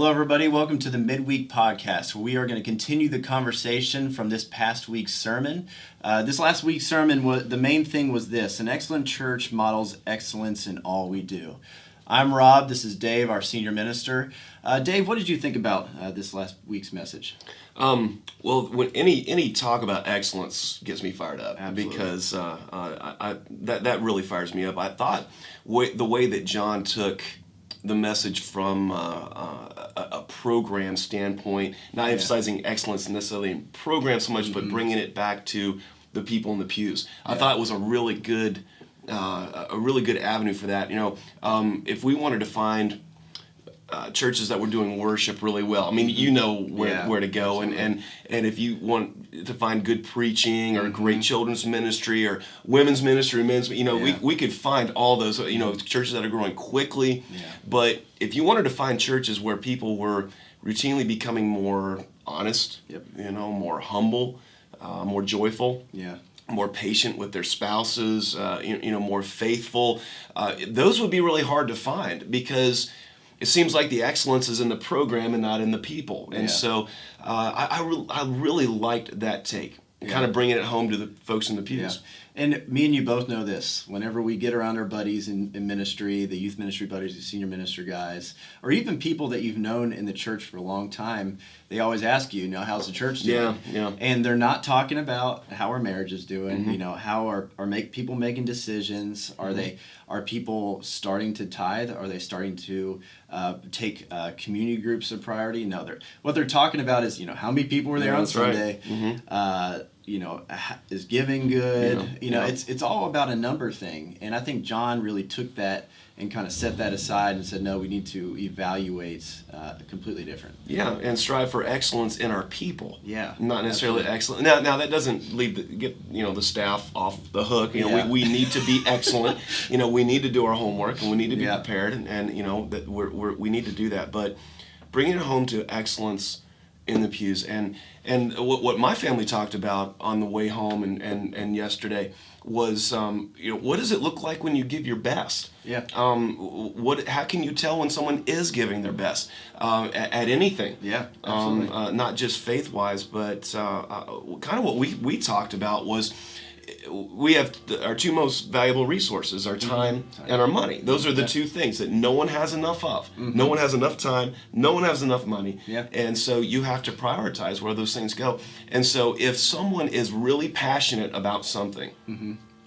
Hello, everybody. Welcome to the Midweek Podcast, where we are going to continue the conversation from this past week's sermon. This last week's sermon, the main thing was this: an excellent church models excellence in all we do. I'm Rob. This is Dave, our senior minister. Dave, what did you think about this last week's message? Well, when any talk about excellence gets me fired up. Absolutely. Because that really fires me up. I thought the way that John took the message from a program standpoint, not emphasizing excellence necessarily in program so much, but bringing it back to the people in the pews. I thought it was a really good avenue for that. If we wanted to find churches that were doing worship really well, I mean, you know where to go, and if you want to find good preaching or great children's ministry or women's ministry, men's, we could find all those, churches that are growing quickly. Yeah. But if you wanted to find churches where people were routinely becoming more honest, more humble, more joyful, more patient with their spouses, more faithful, those would be really hard to find, because it seems like the excellence is in the program and not in the people. And so I really liked that take, kind of bringing it home to the folks in the pews. Yeah. And me and you both know this. Whenever we get around our buddies in ministry, the youth ministry buddies, the senior minister guys, or even people that you've known in the church for a long time, they always ask you, how's the church doing? Yeah. And they're not talking about how our marriage is doing. How are people making decisions? Are people starting to tithe? Are they starting to take community groups a priority? No, what they're talking about is how many people were there on Sunday. Right. Is giving good? It's all about a number thing. And I think John really took that and kind of set that aside and said, no, we need to evaluate completely different. Yeah, and strive for excellence in our people. Yeah, not necessarily excellent. Now that doesn't get the staff off the hook. We need to be excellent. We need to do our homework, and we need to be prepared, and that we need to do that. But bringing it home to excellence in the pews, and what my family talked about on the way home and yesterday was what does it look like when you give your best? Yeah. How can you tell when someone is giving their best at anything? Yeah. Absolutely. Not just faith wise, but kind of what we talked about was, we have our two most valuable resources, our time and our money. Those are the two things that no one has enough of. No one has enough time, no one has enough money. Yeah. And so you have to prioritize where those things go. And so if someone is really passionate about something,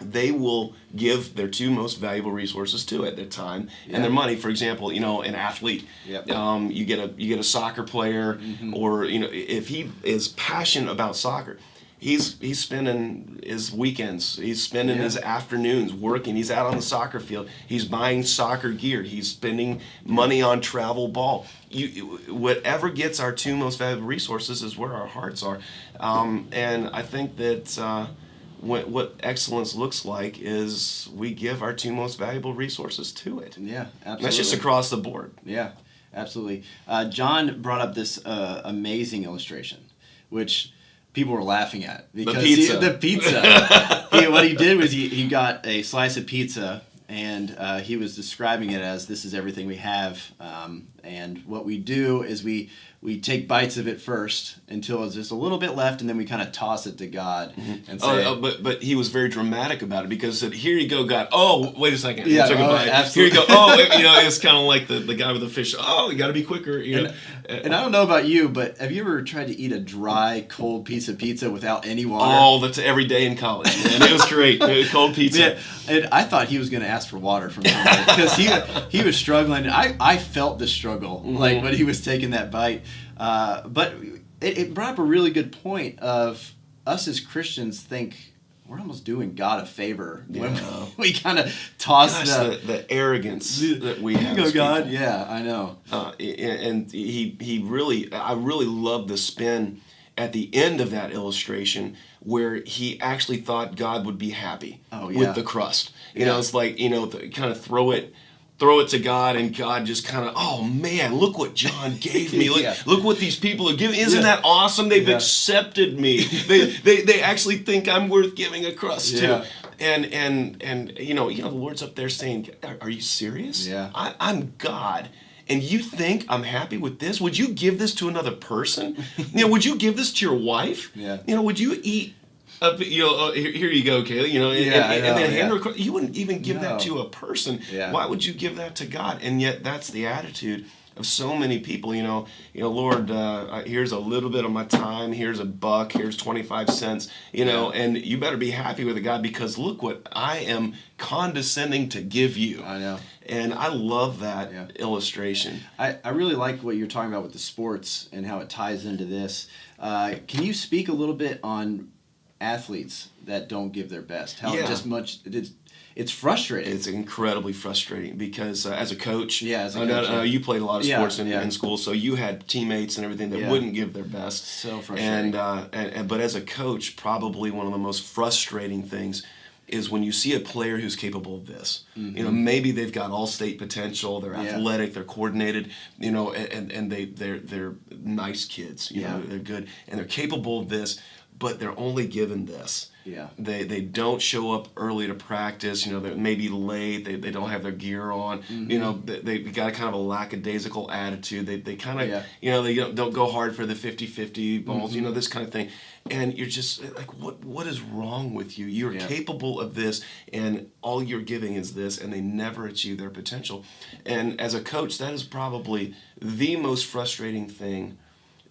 they will give their two most valuable resources to it, their time and their money. For example, an athlete, you get a soccer player, or if he is passionate about soccer, He's spending his weekends, he's spending his afternoons working, he's out on the soccer field, he's buying soccer gear, he's spending money on travel ball. Whatever gets our two most valuable resources is where our hearts are. And I think that what excellence looks like is we give our two most valuable resources to it. Yeah, absolutely. That's just across the board. Yeah, absolutely. John brought up this amazing illustration, which people were laughing at, because the pizza. What he did was he got a slice of pizza, and he was describing it as, this is everything we have, and what we do is we take bites of it first until there's just a little bit left, and then we kind of toss it to God and say. But he was very dramatic about it, because he said, "Here you go, God. Oh, wait a second. Yeah, took a bite. Absolutely. Here you go. Oh, it's kind of like the guy with the fish. Oh, you got to be quicker. And I don't know about you, but have you ever tried to eat a dry, cold piece of pizza without any water? Oh, that's every day in college, man. It was great. Cold pizza. Yeah, and I thought he was going to ask for water from somebody, because he was struggling. I felt the struggle, like when he was taking that bite. But it brought up a really good point of us as Christians think we're almost doing God a favor when we kind of toss the arrogance that we have. Here you go, God. Yeah, I know. And I really love the spin at the end of that illustration, where he actually thought God would be happy with the crust. It's like, kind of throw it to God, and God just kind of, oh man, look what John gave me. Look what these people are giving. Isn't that awesome? They've accepted me. They actually think I'm worth giving a crust to. And the Lord's up there saying, are you serious? Yeah. I'm God. and you think I'm happy with this? Would you give this to another person? Would you give this to your wife? Yeah. Would you eat? Here you go, Kaylee. And then hand her. You wouldn't even give that to a person. Yeah. Why would you give that to God? And yet, that's the attitude of so many people. Lord, here's a little bit of my time. Here's $1. Here's 25 cents. And you better be happy with it, God, because look what I am condescending to give you. I know. And I love that illustration. I really like what you're talking about with the sports and how it ties into this. Can you speak a little bit on athletes that don't give their best? How it's frustrating. It's incredibly frustrating because as a coach, you played a lot of sports in school, so you had teammates and everything that wouldn't give their best. So frustrating. But as a coach, probably one of the most frustrating things is when you see a player who's capable of this. Mm-hmm. Maybe they've got all-state potential, they're athletic, they're coordinated, and they're nice kids, they're good, and they're capable of this, but they're only given this. Yeah. They don't show up early to practice, they're maybe late, they don't have their gear on, Mm-hmm. They got kind of a lackadaisical attitude, they kind of, they don't go hard for the 50-50 balls, Mm-hmm. This kind of thing. And you're just like, what is wrong with you? You're capable of this, and all you're giving is this, and they never achieve their potential. And as a coach, that is probably the most frustrating thing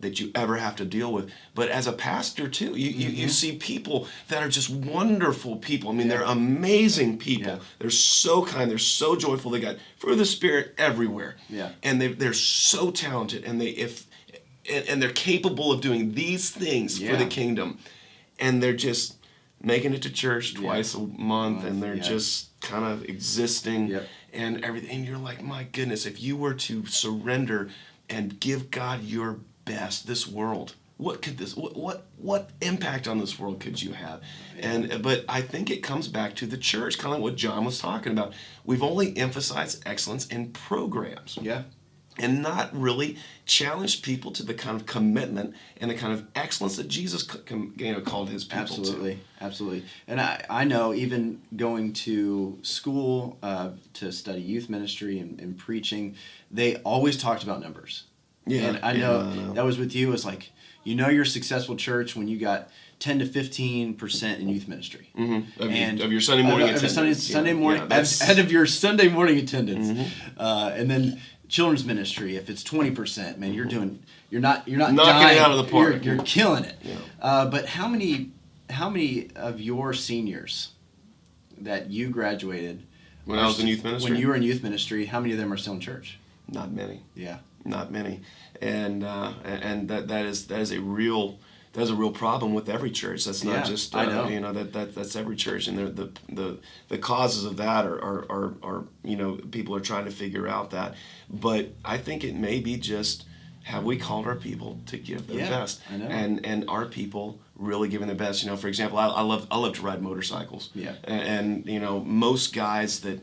that you ever have to deal with. But as a pastor too, you see people that are just wonderful people. I mean, they're amazing people. Yeah. They're so kind. They're so joyful. They got fruit of the Spirit everywhere. Yeah. And they're so talented, and they're capable of doing these things for the kingdom. And they're just making it to church twice a month, and they're just kind of existing and everything. And you're like, my goodness, if you were to surrender and give God your best, this world, what impact on this world could you have? But I think it comes back to the church, kind of like what John was talking about. We've only emphasized excellence in programs. Yeah. And not really challenged people to the kind of commitment and the kind of excellence that Jesus called his people to. Absolutely. And I know even going to school to study youth ministry and preaching, they always talked about numbers. Yeah, and I know that was with you. It's like, you're a successful church when you got 10 to 15% in youth ministry. Mm-hmm. Of your Sunday morning attendance. Sunday morning, out of your Sunday morning attendance. Mm-hmm. And then children's ministry, if it's 20%, man, you're not knocking dying. It out of the park. You're killing it. Yeah. But how many of your seniors that you graduated when I was in youth ministry? When you were in youth ministry, how many of them are still in church? Not many. Yeah. Not many, and that is a real problem with every church. That's not just I know. That's every church, and the causes of that are people are trying to figure out that. But I think it may be just, have we called our people to give their best? I know. And are people really giving their best? For example, I love to ride motorcycles. Yeah. And most guys that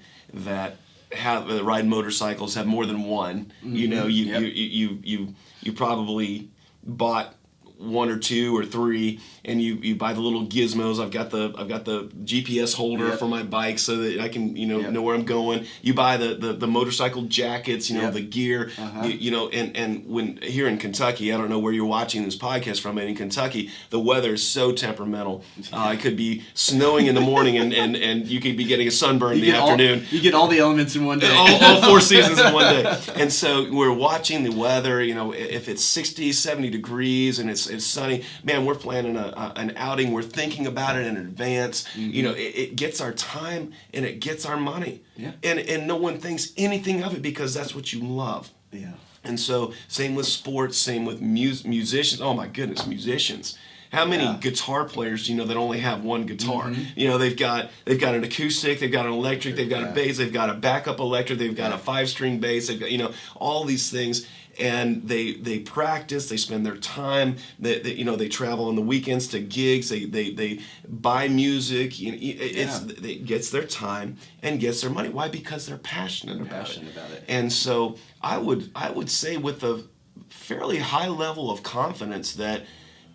ride motorcycles have more than one. Mm-hmm. You probably bought one or two or three, and you buy the little gizmos. I've got the GPS holder for my bike so that I can know where I'm going. You buy the motorcycle jackets, the gear, and when here in Kentucky, I don't know where you're watching this podcast from, but in Kentucky, the weather is so temperamental. It could be snowing in the morning, and you could be getting a sunburn in the afternoon. You get all the elements in one day. all 4 seasons in one day. And so we're watching the weather, if it's 60, 70 degrees and it's sunny, man, we're planning an outing. We're thinking about it in advance. Mm-hmm. It gets our time and it gets our money. Yeah. And no one thinks anything of it because that's what you love. Yeah. And so same with sports, same with musicians. Oh my goodness, musicians. How many guitar players do you know that only have one guitar? Mm-hmm. They've got an acoustic, they've got an electric, they've got a bass, they've got a backup electric, they've got a 5-string bass, they've got all these things. And they practice, they spend their time, they travel on the weekends to gigs, they buy music, it gets their time and gets their money. Why? Because they're passionate about it. And so I would say with a fairly high level of confidence that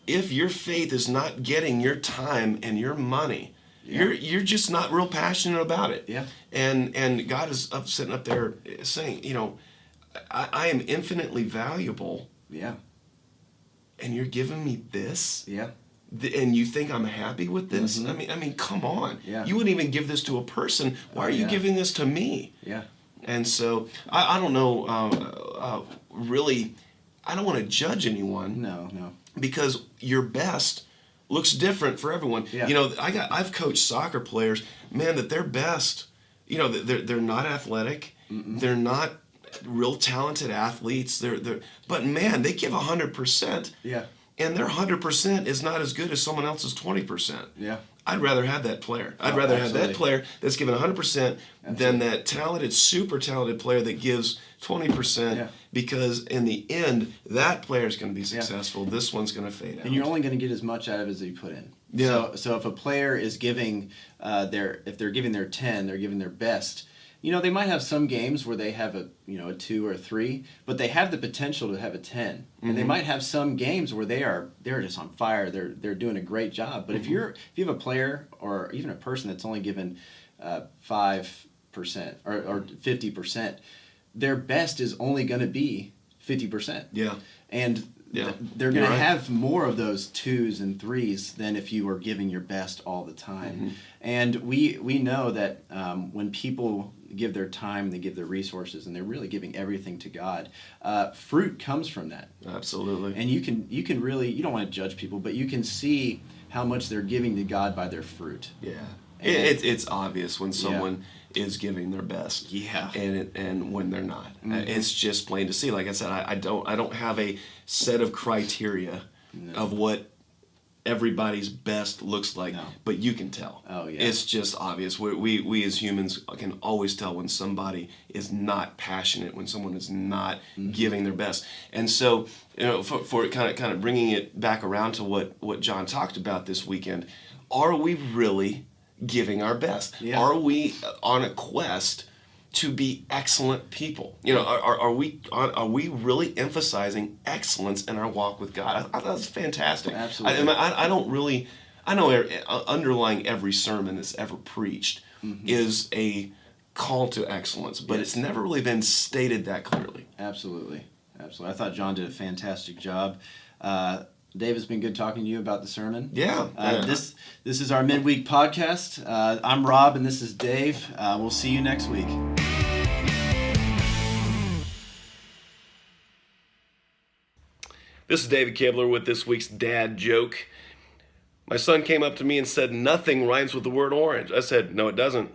if your faith is not getting your time and your money, you're just not real passionate about it. Yeah. And God is sitting up there saying, I am infinitely valuable. Yeah. And you're giving me this? Yeah. And you think I'm happy with this? Mm-hmm. I mean, come on. Yeah. You wouldn't even give this to a person. Why are you giving this to me? Yeah. And so I don't know. Really, I don't want to judge anyone. No. Because your best looks different for everyone. Yeah. You know, I've coached soccer players, man, that their best, you know, they're not athletic, they're not real talented athletes. But man, they give 100%. Yeah. And their 100% is not as good as someone else's 20%. Yeah. I'd rather have that player. I'd rather have that player that's given 100% than that talented, super talented player that gives 20%, because in the end, that player is going to be successful. This one's going to fade out. And you're only going to get as much out of it as you put in. Yeah. So if a player is giving if they're giving their 10, they're giving their best. You know, they might have some games where they have a 2 or a 3, but they have the potential to have a 10. And they might have some games where they're just on fire. They're doing a great job. But if you have a player or even a person that's only given 5% or 50%, their best is only going to be 50%. Yeah. And they're going to have more of those 2s and 3s than if you were giving your best all the time. And we know that when people give their time, they give their resources, and they're really giving everything to God, fruit comes from that. Absolutely. And you can really, you don't want to judge people, but you can see how much they're giving to God by their fruit. Yeah. It's obvious when someone is giving their best. Yeah. And when they're not. It's just plain to see. Like I said, I don't have a set of criteria of what everybody's best looks like, but you can tell. Oh yeah. It's just obvious. We as humans can always tell when somebody is not passionate, when someone is not giving their best. And so, you know, for kind of bringing it back around to what John talked about this weekend, are we really giving our best? Yeah. Are we on a quest to be excellent people? You know, are we really emphasizing excellence in our walk with God? I thought that's fantastic. Absolutely. I don't really. I know underlying every sermon that's ever preached is a call to excellence, but it's never really been stated that clearly. Absolutely. I thought John did a fantastic job. Dave, it's been good talking to you about the sermon. Yeah. This is our midweek podcast. I'm Rob, and this is Dave. We'll see you next week. This is David Kibler with this week's dad joke. My son came up to me and said, "Nothing rhymes with the word orange." I said, "No, it doesn't."